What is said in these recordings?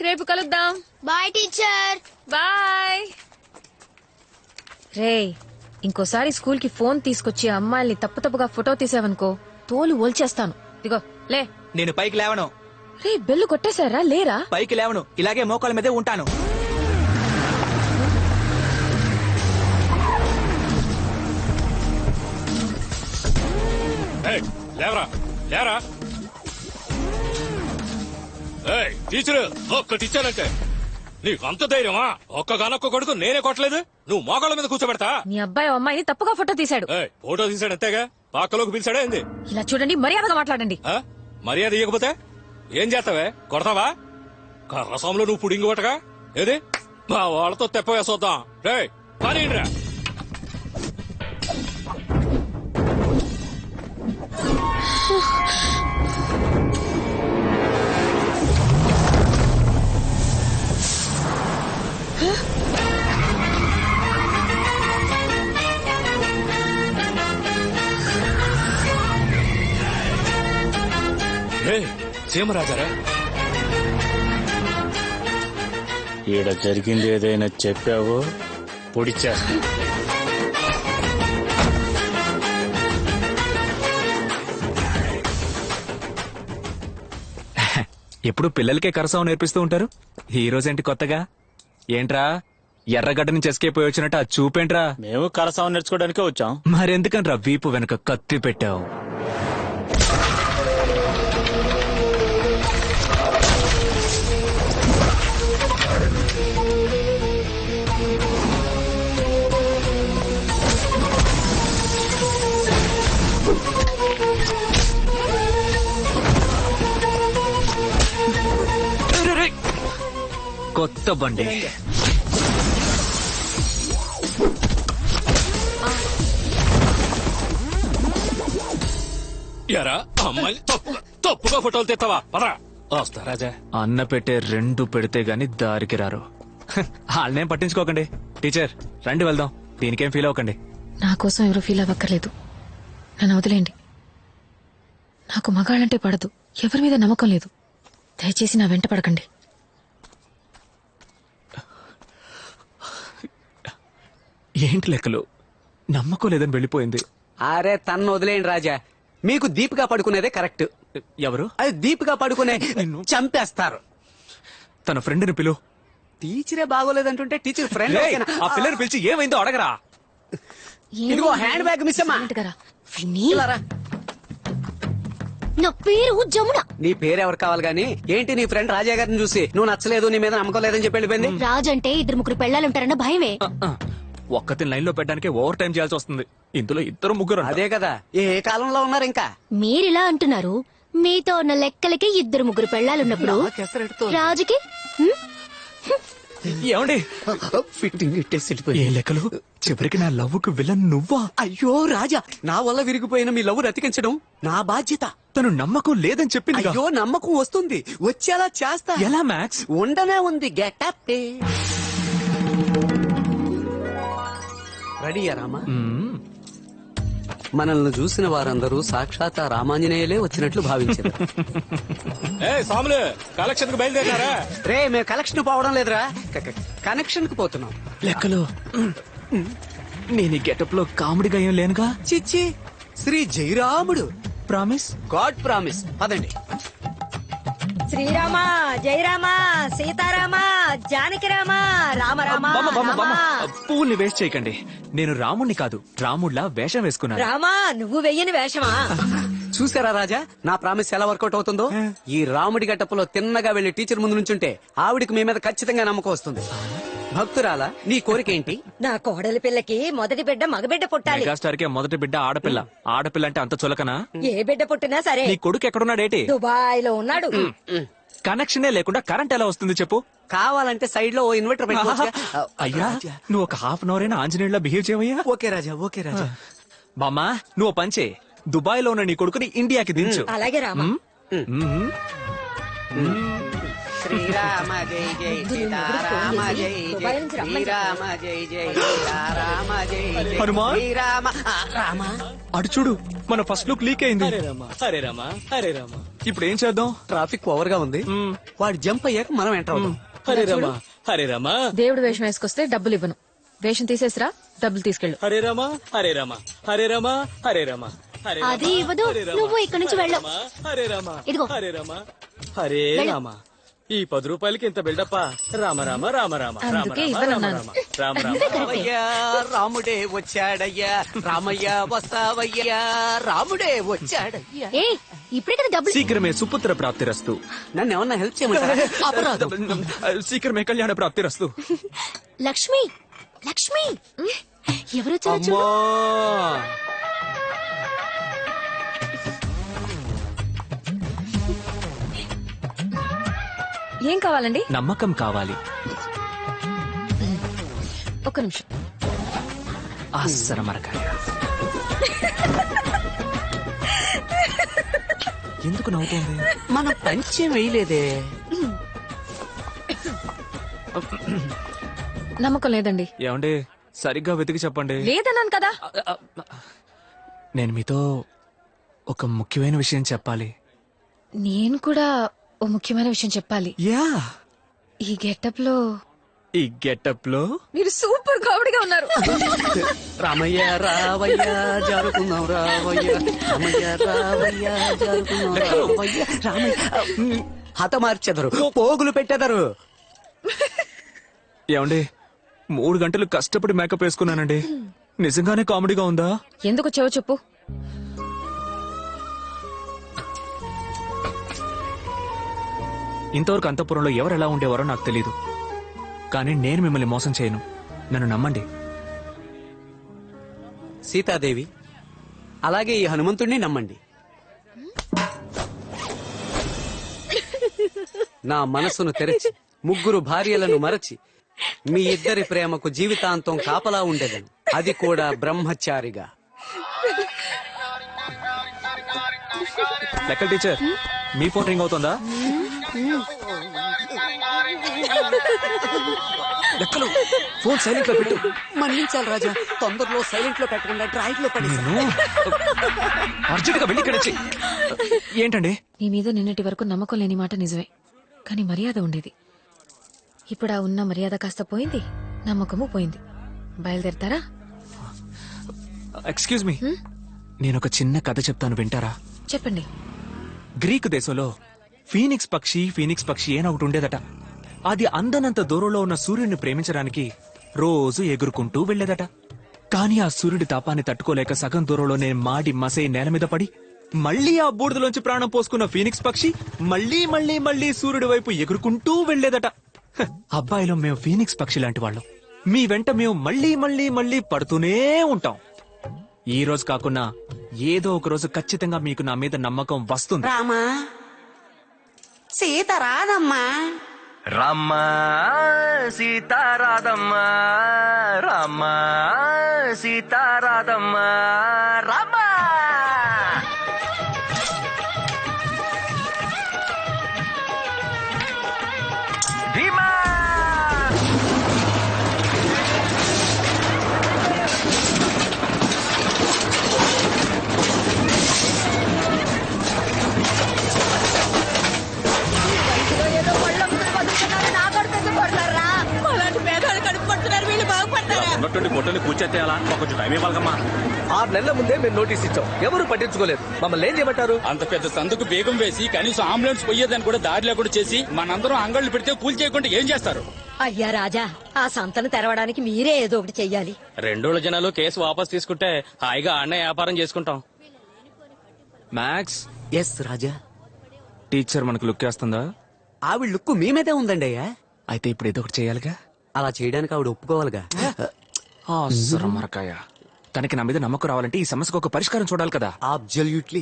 రేపు కలుద్దాం. Bye teacher. Bye. రే, ఇంకోసారి స్కూల్ కి ఫోన్ తీసుకొచ్చి అమ్మాయిల్ని తప్పుగా ఫోటో తీసావనుకో తోలు ఓల్చేస్తాను. ఇదిగో లే. నేను పైకి లేవను. రే, బెల్లు కొట్టేశారా? లేరా? పైకి లేవను, ఇలాగే మోకాళ్ళ మీదే ఉంటాను. లేవరా, లేరా. టీచరు ఒక్కటి ఇచ్చానంటే నీకు అంత ధైర్యమా? ఒక్కగానొక్క కొడుకు నేనే కొట్టలేదు, నువ్వు మోకాళ్ళ మీద కూర్చోబెడతా. నీ అబ్బాయి అమ్మాయిని తప్పుగా ఫోటో తీశాడు. ఫోటో తీసాడు అంతేగా, పాకలోకి పిలిచాడా ఏంది? ఇలా చూడండి, మర్యాదగా మాట్లాడండి. మర్యాద ఇవ్వకపోతే ఏం చేస్తావే? కొడతావా? కర్రసంలో నువ్వు పుడింగి కొట్టగా ఏది మా వాళ్ళతో తెప్ప వేసొద్దాం. రే పని రా. సీమరాజారా, ఈడ జరిగింది ఏదైనా చెప్పావో పొడిచా. ఎప్పుడు పిల్లలకే కరసం నేర్పిస్తూ ఉంటారు, ఈ రోజేంటి కొత్తగా? ఏంట్రా ఎర్రగడ్డ నుంచి ఎస్కేప్ పోయి వచ్చినట్టు ఆ చూపేంట్రా? మేము కరసావం నేర్చుకోవడానికే వచ్చాం. మరెందుకంట్రా వీపు వెనక కత్తి పెట్టావు? కొత్త బండి. ఎరా అమ్మాయి తప్పుగా ఫోటోలు తెస్తావా? పదరా. వస్తా రాజా. అన్న పెట్టే రెండు పెడితే గాని దారికి రారు. వాళ్ళనేం పట్టించుకోకండి. టీచర్ రండి వెళ్దాం, దీనికేం ఫీల్ అవ్వకండి. నా కోసం ఎవరు ఫీల్ అవ్వక్కర్లేదు, నన్ను వదిలేండి. నాకు మగాళ్ళంటే పడదు, ఎవరి మీద నమ్మకం లేదు. దయచేసి నా వెంట పడకండి. ఏంటి లెక్కలు? నమ్మకం లేదని వెళ్ళిపోయింది. అరే తన్ను వదిలేయండి రాజా, మీకు దీపిగా పడుకునేదే కరెక్ట్. ఎవరు? అది దీపిగా పడుకునే చంపేస్తారు. తన ఫ్రెండ్ని పిలు. టీచరే బాగోలేదంటుంటే టీచర్ ఫ్రెండ్. ఆ పిల్లని పిలిచి ఏమైందో అడగరా. ఇదిగో హ్యాండ్ బ్యాగ్ మిస్ అమ్మా. నా పేరు జమున. నీ పేరు ఎవరు కావాలి గానీ ఏంటి నీ ఫ్రెండ్ రాజా గారిని చూసి నువ్వు నచ్చలేదు, నీ మీద నమ్మకం లేదని చెప్పి వెళ్ళిపోయింది. రాజు అంటే 2-3 పెళ్ళాలుంటారన్న భయమే. ఒక్కతి లైన్ లో పెట్టడానికి ఓవర్ టైం చేయాల్సి వస్తుంది. ఇందులో 2-3. అదే కదా, ఏ కాలంలో ఉన్నారు ఇంకా. మీరిలా అంటున్నారు, మీతో ఉన్న లెక్కలకి 2-3 పెళ్ళాలున్నప్పుడు రాజుకి ఏమండి ఫిట్టింగ్ ఇట్టేసి ఏ లెక్కలు? చివరికి నా లవ్వుకు విలన్ నువ్వా? అయ్యో రాజా, నా వల్ల విరిగిపోయిన మీ లవ్ రతికించడం నా బాధ్యత. తను నమ్మకం లేదని చెప్పింది. అయ్యో నమ్మకం వస్తుంది, వచ్చేలా చేస్తా. ఎలా మ్యాక్స్? ఉండనే ఉంది. గెటప్ రెడీయా రామా? మనల్ని చూసిన వారందరూ సాక్షాత్ రామాంజనేయులే వచ్చినట్లు భావించారు. సాములు కలెక్షన్ కు బయలుదేరారా? రే మేము కలెక్షన్ పోవడం లేదురా, కనెక్షన్ కు పోతున్నాం. లెక్కలు నేను ఈ గెటప్ లో కామెడీగా ఏం లేనుగా. చిచ్చి, Shri Jayaramudu. Promise, god promise. పదండి. శ్రీరామ జయరామ సీతారామ జానకి రామ రామ రామ పువ్వుల్ని వేస్ట్ చేయకండి. నేను రాముణ్ణి కాదు, రాముడిలా వేషం వేసుకున్నాను. రామా, నువ్వు వెయ్యని వేషమా? చూసారా రాజా, నా ప్రామిస్ ఎలా వర్కౌట్ అవుతుందో. ఈ రాముడి గట్టపులో తిన్నగా వెళ్లి టీచర్ ముందు నుంచుంటే ఆవిడికి మీ మీద ఖచ్చితంగా నమ్మకం వస్తుంది. భక్తురాలా, నీ కోరిక ఏంటి? నా కోడలి పిల్లకి మొదటి బిడ్డ మగబిడ్డ పుట్టాలి. మెగాస్టార్ కి మొదటి బిడ్డ ఆడపిల్ల. ఆడపిల్ల అంటే అంత చులకనా? ఏ బిడ్డ పుట్టినా సరే. నీ కొడుకు ఎక్కడున్నాడేటి? దుబాయ్ లో ఉన్నాడు. కనెక్షనే లేకుండా కరెంట్ ఎలా వస్తుంది చెప్పు? కావాలంటే సైడ్ లో ఓ ఇన్వర్టర్ పెట్టుకోవచ్చుగా. అయ్యా, నువ్వు ఒక హాఫ్ అన్ అవర్ అయినా ఆంజనేయుల్లా బిహేవ్ చేయవయ్యా. ఓకే రాజా, ఓకే రాజా. బామ్మా, నువ్వు పంచే దుబాయ్ లో ఉన్న నీ కొడుకుని ఇండియాకి దించు. అలాగే రామా. శ్రీరామ జై జై సీతారామ జై జై శ్రీరామ జై జై సీతారామ జై జై హనుమాన్. శ్రీరామ రామ. అటు చూడు, మన ఫస్ట్ లుక్ లీక్ అయింది. హరే రామ, హరే రామ, హరే రామ. ఇప్పుడు ఏం చేద్దాం? ట్రాఫిక్ ఓవర్ గా ఉంది. వాడు జంప్ అయ్యాక మనం ఎంటర్ అవుతాం. హరే రామా హరే రామా దేవుడు వేషం వేసుకొస్తే డబ్బులు ఇవ్వను. వేషం తీసేసిరా, డబ్బులు తీసుకెళ్ళు. హరే రామా హరే రామా హరే రామా హరే రామా హరే రామా, అది ఇవ్వదు, హరే రామా, నువ్వు ఇక్కడి నుంచి వెళ్ళు. రామా, హరే రామా ఇదిగో. హరే రామా హరే వెళ్ళు. రామా. ఈ 10 రూపాయలకి ఇంత బిల్డప్పా? రామ రామ రామ రామ రామ అందుకే రామ ఇవ్వనన్నాను. రామ రామ రామ నువ్వే కరెక్టే. రామయ్య రాముడే వచ్చాడయ్యా, రామయ్య వస్తావయ్యా, రాముడే వచ్చాడయ్యా. ఏ ఇప్పుడే కదా డబ్బులు. శీఘ్రమే సుపుత్ర ప్రాప్తిరస్తు. నన్ను ఏమన్నా హెల్ప్ చేయమంటారా? అపరాధం. శీఘ్రమే కళ్యాణ ప్రాప్తిరస్తు. లక్ష్మి లక్ష్మి ఎవరు వచ్చారో చూడు. అమ్మో. ఏం కావాలండి? నమ్మకం కావాలి. ఒక్క నిమిషం. అస్సర మరకాయ. ఎందుకు నవ్వుతోంది? మనం పంచం వేయలేదే. నమ్మకం లేదండి. ఏమండి సరిగ్గా వెతికి చెప్పండి. లేదన్నాను కదా. నేను మీతో ఒక ముఖ్యమైన విషయం చెప్పాలి. నేను కూడా ఓ ముఖ్యమైన విషయం చెప్పాలి. యా, ఈ గెటప్ లో ఈ గెటప్ లో మీరు సూపర్ కామెడీగా ఉన్నారు. రామయ్య రావయ్య జరుపుకుందాం రావయ్య, రామయ్య రావయ్య జరుపుకుందాం రావయ్య, రామయ్య హతమార్చెదరు, పోగులు పెట్టెదరు. ఏమండి 3 గంటలు కష్టపడి మేకప్ వేసుకున్నానండి. నిజంగానే కామెడీగా ఉందా? ఎందుకు వచ్చావో చెప్పు. ఇంతవరకు అంతఃపురంలో ఎవరు ఎలా ఉండేవారో నాకు తెలీదు, కానీ నేను మిమ్మల్ని మోసం చేయను. నన్ను నమ్మండి. సీతాదేవి అలాగే ఈ హనుమంతుడిని నమ్మండి. నా మనసును తెరచి 3 భార్యలను మరచి మీ ఇద్దరి ప్రేమకు జీవితాంతం కాపలా ఉండేదను, అది కూడా బ్రహ్మచారిగా. లెక్కల టీచర్, మీ ఫోన్ రింగ్ అవుతుందా? లెక్కలు ఫోన్ సైలెంట్ లో పెట్టు. మన్నించాలి రాజా, తొందరలో సైలెంట్ లో పెట్టకుండా డ్రాయింగ్ లో పడేసి. అర్జెంట్ గా వెళ్ళి ఇక్కడ వచ్చి. ఏంటండి? నీ మీద నిన్నటి వరకు నమ్మకం లేని మాట నిజమే, కానీ మర్యాద ఉండేది. ఇప్పుడు ఆ ఉన్న మర్యాద కాస్త పోయింది, నమ్మకము పోయింది. బయలుదేరతారా? ఎక్స్క్యూజ్ మీ, నేను ఒక చిన్న కథ చెప్తాను, వింటారా? చెప్పండి. గ్రీకు దేశంలో ఫీనిక్స్ పక్షి అని ఒకటి ఉండేదట. అది అందనంత దూరంలో ఉన్న సూర్యుడిని ప్రేమించడానికి రోజు ఎగురుకుంటూ వెళ్లేదట. కానీ ఆ సూర్యుడి తాపాన్ని తట్టుకోలేక సగం దూరంలోనే మాడి మసై నేల మీద పడి మళ్లీ ఆ బూడిదలోంచి ప్రాణం పోసుకున్న ఫీనిక్స్ పక్షి మళ్లీ మళ్లీ మళ్లీ సూర్యుడి వైపు ఎగురుకుంటూ వెళ్లేదట. అబ్బాయిలో మేము ఫీనిక్స్ పక్షి లాంటి వాళ్ళం. మీ వెంట మేము మళ్లీ మళ్లీ మళ్లీ పడుతూనే ఉంటాం. ఈ రోజు కాకున్నా ఏదో ఒక రోజు ఖచ్చితంగా మీకు నా మీద నమ్మకం వస్తుంది. రామా సీత రాదమ్మా, రామ్మా సీతారాధమ్మా, రామ్మా సీతారాధమ్మా, రామ్మా. భీమా ఏదో ఒళ్ళొప్పుకుని బతుకుతున్నారు, నా కొడుకు ఎందుకు కొడతారా? అలాంటి పేదవాళ్ళు కడుపు పడుతున్నారు, వీళ్ళు బాగుపడతారా? ఉన్నట్టుండి పొట్టని కూర్చేయాలా? కొంచెం టైం ఇవ్వాలమ్మా. 6 నెలల ముందే మేము నోటీస్ ఇచ్చాం, ఎవరు పట్టించుకోలేదు. మమ్మల్ని ఏం చేయమంటారు? అంత పెద్ద సందుకు బేగం వేసి కనీసం అంబులెన్స్ పోయేదని కూడా దారి లేకుండా చేసి మనందరం అంగళ్ళు పెడితే కూల్ చేయకుండా ఏం చేస్తారు? అయ్యా రాజా, ఆ సంతను తెరవడానికి మీరే ఏదో ఒకటి చెయ్యాలి. 2 రోజుల జనాలు కేసు వాపస్ తీసుకుంటే హాయిగా ఆడనే వ్యాపారం చేసుకుంటాం. మ్యాక్స్, ఎస్ రాజా. టీచర్ మనకు లుక్ వేస్తుందా? ఆవిడ లుక్కు మీ మీదే ఉందండి అయ్యా. అయితే ఇప్పుడు ఏదో ఒకటి చేయాలిగా. అలా చేయడానికి ఆవిడ ఒప్పుకోవాలిగా. మరకాయ. తనకి నా మీద నమ్మకం రావాలంటే ఈ సమస్యకు ఒక పరిష్కారం చూడాలి కదా. అబ్జల్యూట్లీ.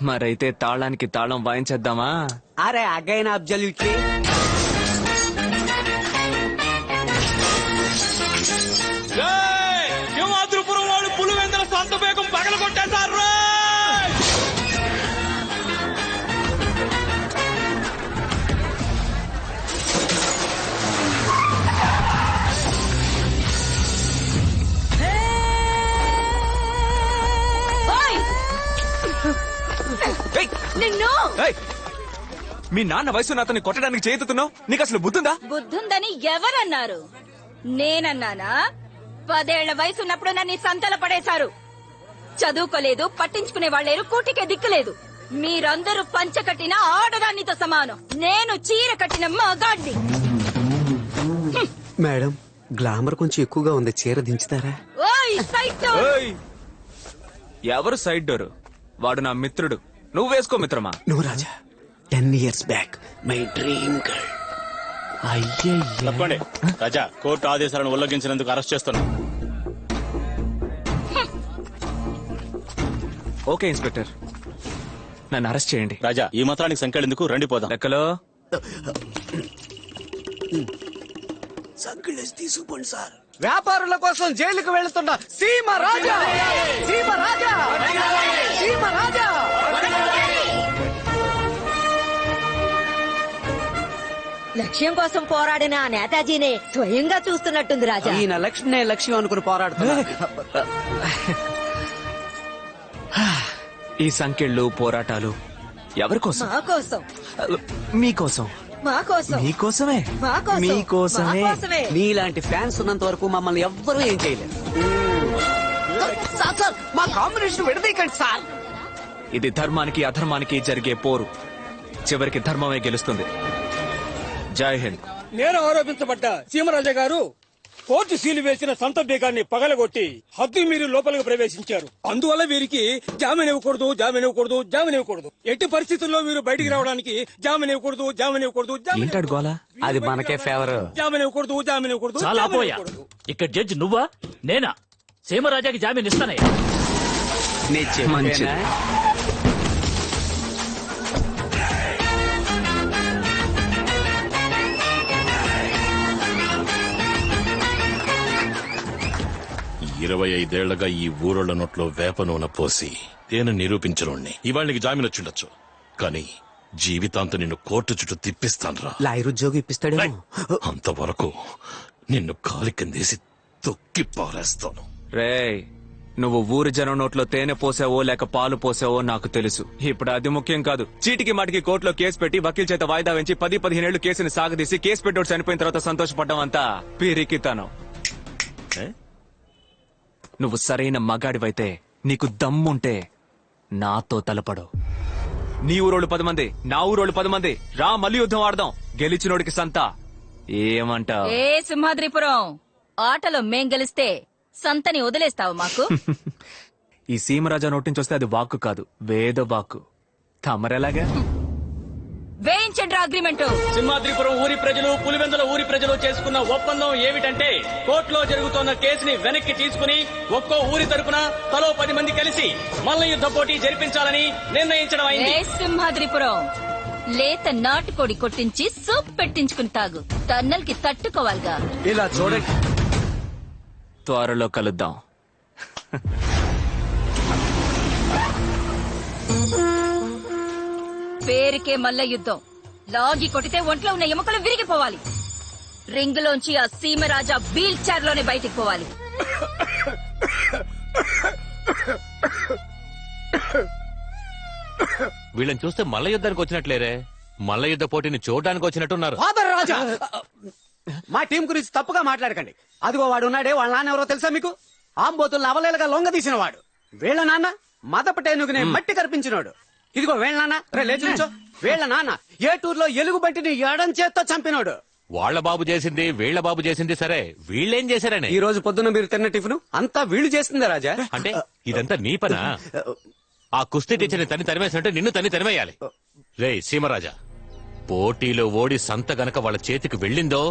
మరైతే తాళానికి తాళం వాయించేద్దామా? అరే అగైన్ అబ్జల్యూట్లీ. సింహాద్రిపురం వాళ్ళు పులివెందుల సొంత బేగం పగల కొట్టేశారు. నిన్ను ఏయ్! మీ నాన్న వయసు అతన్ని కొట్టడానికి చేతుతున్నావు నీకు అసలు బుద్ధుందా? బుద్ధుందని ఎవరన్నారు? నేనన్నానా? 10 ఏళ్ల వయసున్నప్పుడు నన్ను ఈ సంతల పడేశారు. చదువుకోలేదు, పట్టించుకునే వాళ్ళేరు, కూటికే దిక్కులేదు. మీరందరూ పంచ కట్టిన ఆడదానితో సమానం. నేను చీర కట్టిన మగాడ్ని. మేడం గ్లామర్ కొంచెం ఎక్కువగా ఉంది, చీర దించుతారా? ఓయ్ సైటో! ఏయ్! ఎవరు సైడ్ డోరు? వాడు నా మిత్రుడు. నువ్వు వేసుకో మిత్రమా. నువ్వు రాజా 10 years back my dream girl. తప్పండి రాజా, కోర్టు ఆదేశాలను ఉల్లంఘించినందుకు అరెస్ట్ చేస్తున్నాం. ఓకే ఇన్స్పెక్టర్, నన్ను అరెస్ట్ చేయండి. రాజా, ఈ మాత్రానికి సంఖ్యలెందుకు, రండి పోదాం. లెక్కలో తీసుకుపోండి సార్. వ్యాపారుల కోసం జైలుకు వెళుతున్న సీమ రాజా, సీమ రాజా, సీమ రాజా. లక్ష్యం కోసం పోరాడిన ఆ నేతాజీనే స్వయంగా చూస్తున్నట్టుంది రాజా. ఈయన లక్ష్మీ లక్ష్యం అనుకుని పోరాడుతున్నా. ఈ సంఖ్యలు పోరాటాలు ఎవరి కోసం? మా కోసం, మీకోసం. మా కోసం, మీకోసమే. మా కోసం, మీకోసమే. మా కోసమే. నీలాంటి ఫ్యాన్స్ ఉన్నంత వరకు మమ్మల్ని ఎవ్వరూ ఏం చేయలేరు. సార్, మా కాంబినేషన్ విడదీయకండి సార్. ఇది ధర్మానికి అధర్మానికి జరిగే పోరు. చివరికి ధర్మమే గెలుస్తుంది. జై హింద్. నేను ఆరోపించబడ్డ సీమరాజా గారు కోర్టు సీలు వేసిన సంత బీగాన్ని పగలగొట్టి హద్దు మీరు లోపలికి ప్రవేశించారు. అందువల్ల వీరికి జామీన్ ఇవ్వకూడదు, జామీన్ ఇవ్వకూడదు, జామీన్ ఇవ్వకూడదు. ఎట్టి పరిస్థితుల్లో మీరు బయటికి రావడానికి జామీన్ ఇవ్వకూడదు, జామీన్ ఇవ్వకూడదు, జామీన్ ఏంటాడు గోలా? అది మనకే ఫేవర్. జామీన్ ఇవ్వకూడదు, జామీన్ ఇవ్వకూడదు, చాలా జామీన్ పోయా. ఇవ్వకూడదు. ఇక్కడ జడ్జి నువ్వా నేనా? సీమరాజాకి జామీన్ ఇస్తానయ్యా. మంచిది. ఇరవై 5 ఈ ఊరోళ్ల నోట్లో వేప నూనె పోసి తేనె నిరూపించనుండి ఇవాళ నీకు జామీన్ వచ్చిండొచ్చు, కానీ జీవితాంతం నిన్ను కోర్టు చుట్టూ తిప్పిస్తాన్రా. లాయర్ ఉద్యోగం ఇప్పిస్తాడేమో. అంతవరకు నిన్ను కాలి కిందేసి తొక్కి పారేస్తాను. రేయ్, నువ్వు ఊరి జనం నోట్లో తేనె పోసావో లేక పాలు పోసావో నాకు తెలుసు. ఇప్పుడు అది ముఖ్యం కాదు. చీటికి మాటికి కోర్టులో కేసు పెట్టి వకీల్ చేత వాయిదా వెంచి 10-15 ఏళ్లు కేసుని సాగదీసి కేసు పెట్టోడు చనిపోయిన తర్వాత సంతోషపడ్డం అంతా పిరికితనం. నువ్వు సరైన మగాడివైతే, నీకు దమ్ముంటే నాతో తలపడు. నీ ఊరోళ్ళు 10 మంది, నా ఊరోళ్ళు 10 మంది. రా, మళ్ళీ యుద్ధం ఆడదాం. గెలిచినోడికి సంత. ఏమంటావ్? ఏ సింహాద్రిపురం ఆటలో మేం గెలిస్తే సంతని వదిలేస్తావు మాకు? ఈ సీమరాజా నోటి నుంచి వస్తే అది వాక్కు కాదు, వేద వాక్కు. తమరెలాగా? వేయించండి అగ్రిమెంట్. సింహాద్రిపురం ఊరి ప్రజలు, పులివెందుల ఊరి ప్రజలు చేసుకున్న ఒప్పందం ఏమిటంటే, కోర్టులో జరుగుతున్న కేసుని వెనక్కి తీసుకుని ఒక్కో ఊరి తరపున తలో 10 మంది కలిసి మల్ల యుద్ధ పోటీ జరిపించాలని నిర్ణయించడం ఏ అయింది. సింహాద్రిపురం లేత నాటుకోడి కొట్టించి సూప్ పెట్టించుకుని తాగు. టన్నల్ కి తట్టుకోవాలిగా. ఇలా చూడండి, త్వరలో కలుద్దాం. పేరుకే మల్ల యుద్ధం. లాగి కొట్టితే ఒంట్లో ఉన్న ఎముకలు విరిగిపోవాలి. రింగులోంచి ఆ సీమరాజా వీల్ చైర్ లోనే బయటికి పోవాలి. వీళ్ళని చూస్తే మల్ల యుద్ధానికి వచ్చినట్లేరే, మల్ల యుద్ధ పోటీని చూడడానికి వచ్చినట్టున్నారు. ఫాదర్ రాజా, మా టీం గురించి తప్పుగా మాట్లాడకండి. అదిగో వాడు ఉన్నాడే, వాళ్ళ నాన్న ఎవరో తెలుసా మీకు? ఆంబోతుల్ని అవలేలుగా లొంగ తీసిన వాడు. వీళ్ళ నాన్న మదపటేనుగునే మట్టి కనిపించినోడు. ఇదిగో వీళ్ళ నాన్న, రే లేచి నుంచో. వీళ్ళ నాన్న ఏటూరులో ఎలుగు బంటిని ఎడం చేత్తో చంపినోడు. వాళ్ళ బాబు చేసింది, వీళ్ళ బాబు చేసింది సరే, వీళ్ళేం చేశారని? ఈ రోజు పొద్దున్న మీరు తిన్న టిఫిన్ అంతా వీళ్ళు చేసిందే రాజా. అంటే ఇదంతా నీ పనా? ఆ కుస్తీ టీచర్ని తన్ని తరిమేసినట్టు నిన్ను తన్ని తరిమేయాలి. రే సీమరాజా, పోటీలో ఓడి సంత గనక వాళ్ళ చేతికి వెళ్ళిందో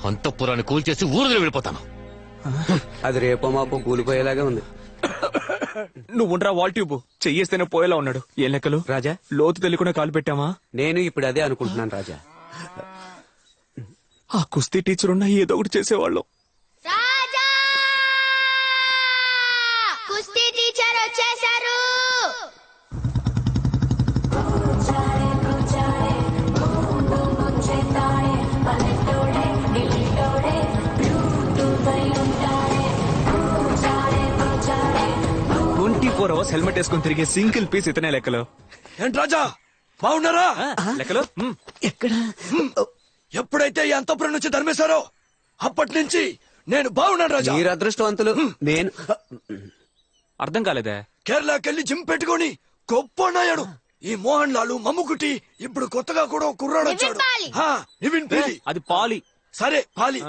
అంతఃపురాన్ని కూల్చేసి ఊరులో వెళ్ళిపోతాను. అది రేపో మాపో కూలిపోయేలాగా ఉంది. నువ్వు ఉండరా వాల్ ట్యూబ్, చెయ్యేస్తేనే పోయేలా ఉన్నాడు. ఏం లెక్కలు రాజా? లోతు తెలియకుండా కాలు పెట్టామా? నేను ఇప్పుడు అదే అనుకుంటున్నాను రాజా. ఆ కుస్తీ టీచర్ ఉన్నా ఏదో ఒకటి చేసేవాళ్ళం. కుస్తీ టీచర్ వచ్చేసారు. ట్వంటీ 24 hours హెల్మెట్ వేసుకుని తిరిగే సింగిల్ పీస్ ఇతనే లెక్కలో. ఏంటి రాజా బాగున్నారా? లెక్కలు ఎక్కడ ఎప్పుడైతే ఈ అంతపురం నుంచి ధర్మేశారో అప్పటి నుంచి నేను బాగున్నాను రాజా. మీరు అదృష్టవంతులు. నేను అర్థం కాలేదే. కేరళకెళ్ళి జిమ్ పెట్టుకొని గొప్పనాయాడు. ఈ మోహన్ లాలు మమ్ముకుటి ఇప్పుడు కొత్తగా కూడా ఒక కుర్రాడు వచ్చాడు. నివిన్ పాలి. అది పాలి. సరే పాలి.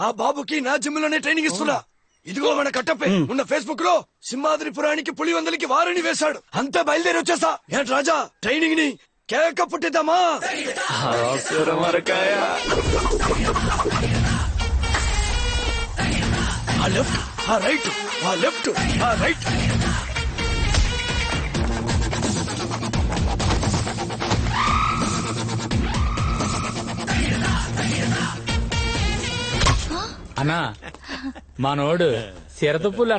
ఆ బాబుకి నా జిమ్ లోనే ట్రైనింగ్ ఇస్తున్నా. ఇదిగో మన కట్టపై ఉన్న ఫేస్బుక్ లో సింహాద్రిపురానికి పులివెందులకి వారిని వేశాడు. అంతా బయలుదేరి వచ్చేస్తా. ఏంటి రాజా ట్రైనింగ్ ని కేక పుట్టిద్దామా? ఆ లెఫ్ట్ ఆ రైట్ ఆ లెఫ్ట్ ఆ రైట్. అన్నా మనోడు చిరతపుల్ల